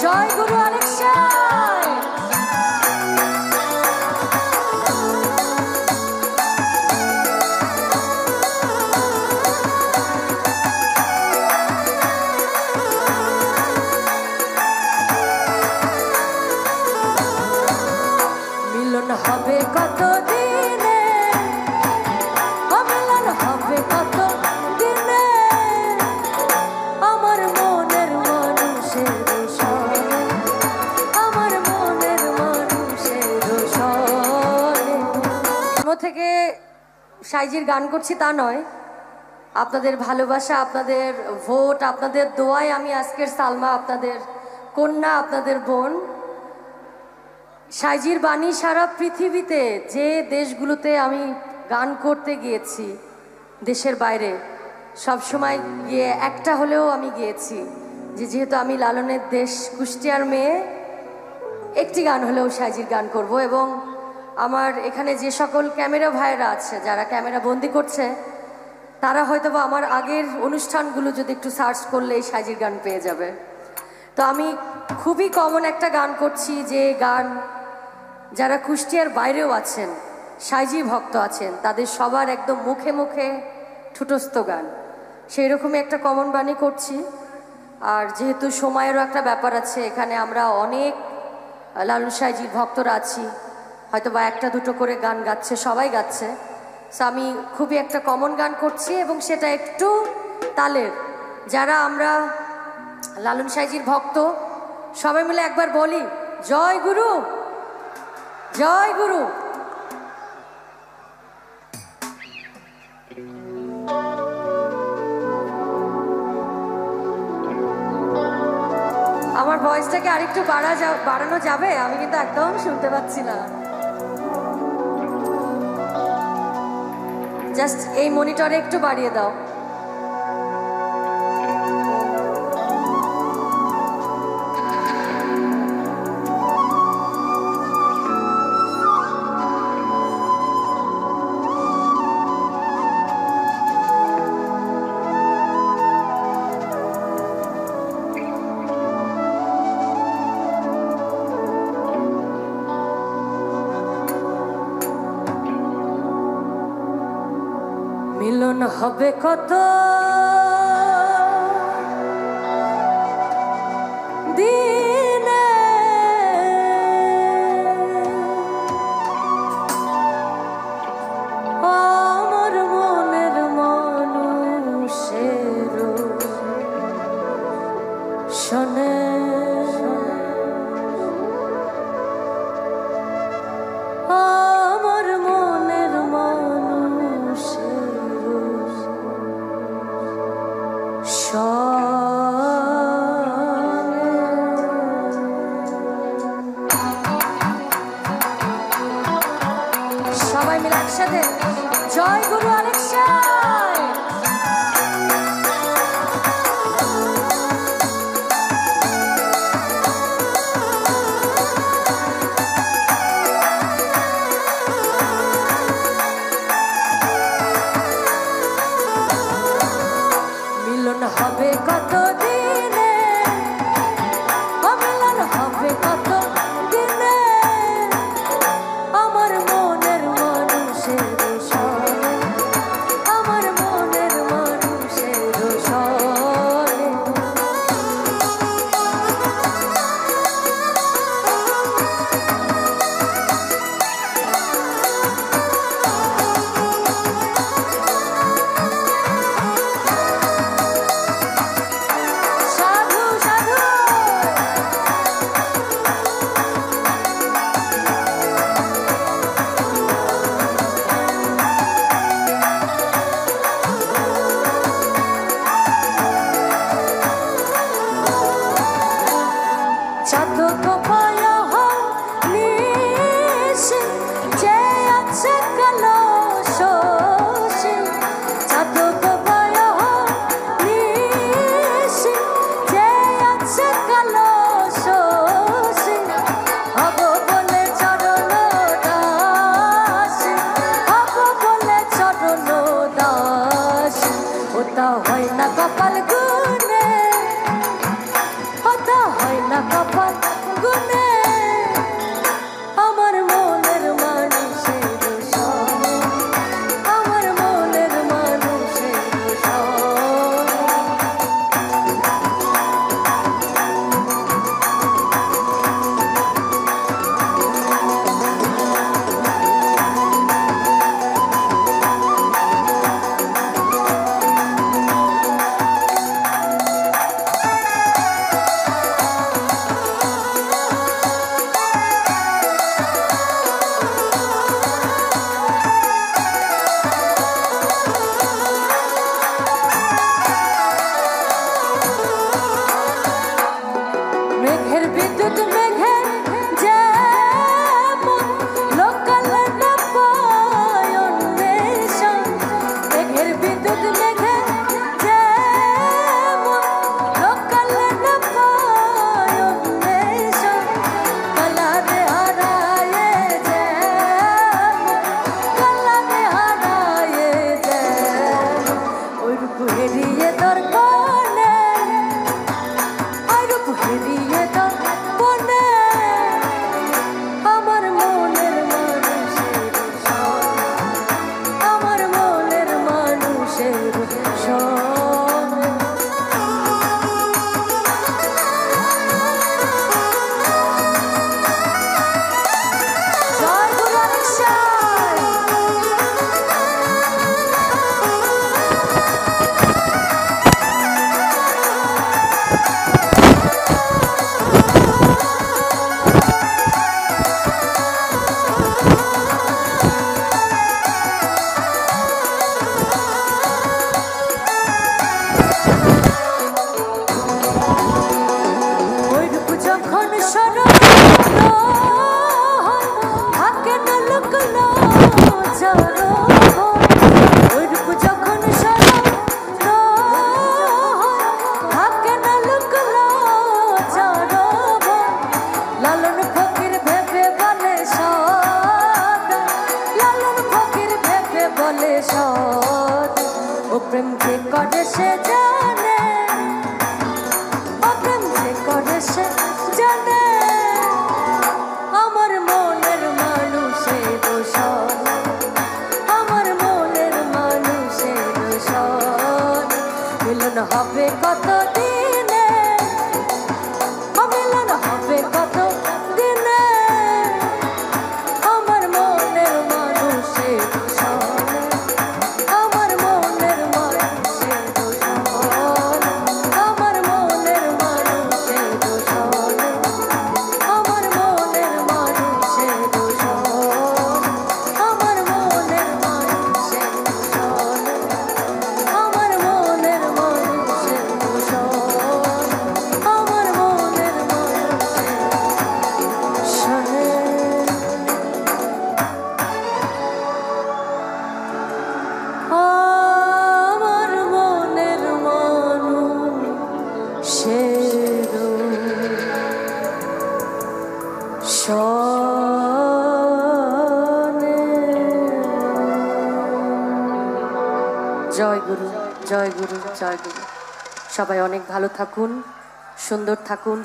জয় গুরু আলেকশাই। মিলন হবে কত দিনে, মিলন হবে কত দিনে, আমার মনের মানুষের সনে, আমার মনের মানুষের সনে। থেকে সাইজির গান করছি তা নয়, আপনাদের ভালোবাসা, আপনাদের ভোট, আপনাদের দোয়ায় আমি আজকের সালমা, আপনাদের কন্যা, আপনাদের বোন। সাইজির বাণী সারা পৃথিবীতে যে দেশগুলোতে আমি গান করতে গিয়েছি, দেশের বাইরে সবসময় গিয়ে একটা হলেও আমি গিয়েছি যে যেহেতু আমি লালনের দেশ কুষ্টিয়ার মেয়ে, একটি গান হলেও সাইজির গান করব। এবং আমার এখানে যে সকল ক্যামেরা ভাইয়েরা আছে, যারা ক্যামেরা বন্দি করছে, তারা হয়তো বা আমার আগের অনুষ্ঠানগুলো যদি একটু সার্চ করলে এই সাইজির গান পেয়ে যাবে। তো আমি খুবই কমন একটা গান করছি, যে গান যারা কুষ্টিয়ার বাইরেও আছেন, সাইজি ভক্ত আছেন, তাদের সবার একদম মুখে মুখে ঠুটস্থ গান, সেই রকমই একটা কমন বাণী করছি। আর যেহেতু সময়েরও একটা ব্যাপার আছে, এখানে আমরা অনেক লালন সাইজির ভক্তরা আছি, হয়তো বা একটা দুটো করে গান গাচ্ছে, সবাই গাচ্ছে। সো আমি খুবই একটা কমন গান করছি এবং সেটা একটু তালের। যারা আমরা লালন সাইজির ভক্ত, সবাই মিলে একবার বলি জয় গুরু, জয় গুরু। আমার ভয়েসটাকে আরেকটু বাড়ানো যাবে? আমি কিন্তু একদম শুনতে পাচ্ছি না। জাস্ট এই মনিটরে একটু বাড়িয়ে দাও। মিলন হবে কত দিনে, আমার মনের মানুষের শোনে, আমার মনের মানুষের সবাই মিলে একসাথে জয় গুরু আলেকশাই। মিলন হবে কত দিনে, মিলন হবে কত দিনে, আমার মনের মানুষের সনে, আমার মেঘের বিদ্যুৎ মেঘে যেমন লোকালে না পায় অন্বেষণ, মেঘের বিদ্যুৎ মেঘে যেমন লোকালে না পায় অন্বেষণ, কালারে হারায়ে যেমন কালারে হারায়ে যেমন ওই রূপ হেরিয়ে দর্পণে, ওই রূপ হেরিয়ে দর্পণে আমার মনের মানুষের সন, আমার মনের মানুষের সন। জয় গুরুশাই। ওই রূপ যখন স্মরণ থাকে না লুকলো চরণ, ওই রূপ যখন স্মরণ থাকে না লুকলো চরণ, লালন ফকির ভেবে বলে সদ, লালন ফকির ভেবে বলে সদ, ও প্রেম যে করে সে জানে, করে সে জানে আমার মনের মানুষের সন, আমার মনের মানুষের সন। মিলন হবে কত দিনে, মিলন হবে কত দিনে আমার মনের মানুষের সন, আমার মনের মানুষের সন, আমার মনের মানুষের সন, আমার মনের মানুষের সন, আমার মনের মানুষের সন, আমার মনের মানুষের সন, আমার মনের মানুষের সনে। আমার মনের মানুষের সনে। জয় গুরু, জয় গুরু, জয় গুরু। সবাই অনেক ভালো থাকুন, সুন্দর থাকুন।